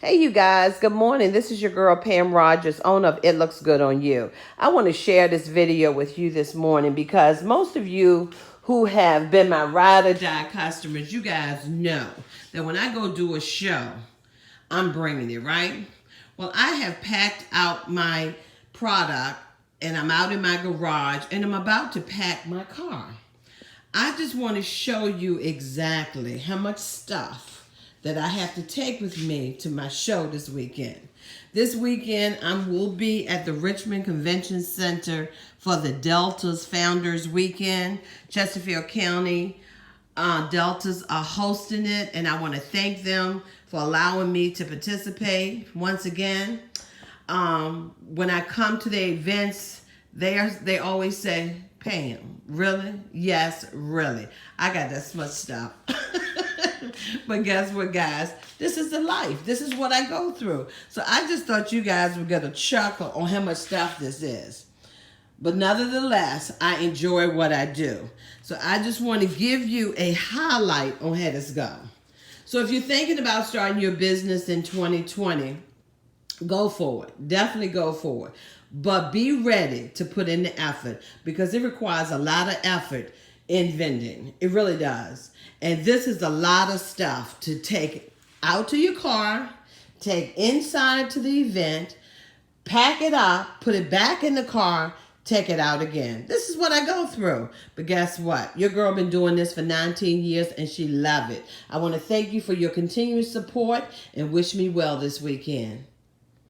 Hey, you guys, good morning. This is your girl, Pam Rogers, owner of It Looks Good on You. I want to share this video with you this morning because most of you who have been my ride or die customers, you guys know that when I go do a show, I'm bringing it, right? Well, I have packed out my product and I'm out in my garage and I'm about to pack my car. I just want to show you exactly how much stuff that I have to take with me to my show this weekend. This weekend, I will be at the Richmond Convention Center for the Deltas Founders Weekend. Chesterfield County Deltas are hosting it, and I want to thank them for allowing me to participate once again. When I come to the events, they always say, Pam, really? Yes, really. I got that much stuff. But guess what, guys? This is the life. This is what I go through. So I just thought you guys would get a chuckle on how much stuff this is. But nevertheless, I enjoy what I do. So I just want to give you a highlight on how this go. So if you're thinking about starting your business in 2020, go for it. Definitely go for it. But be ready to put in the effort because it requires a lot of effort in vending. It really does. And this is a lot of stuff to take out to your car, take inside to the event, pack it up, put it back in the car, take it out again. This is what I go through. But guess what? Your girl been doing this for 19 years and she love it. I want to thank you for your continued support and wish me well this weekend.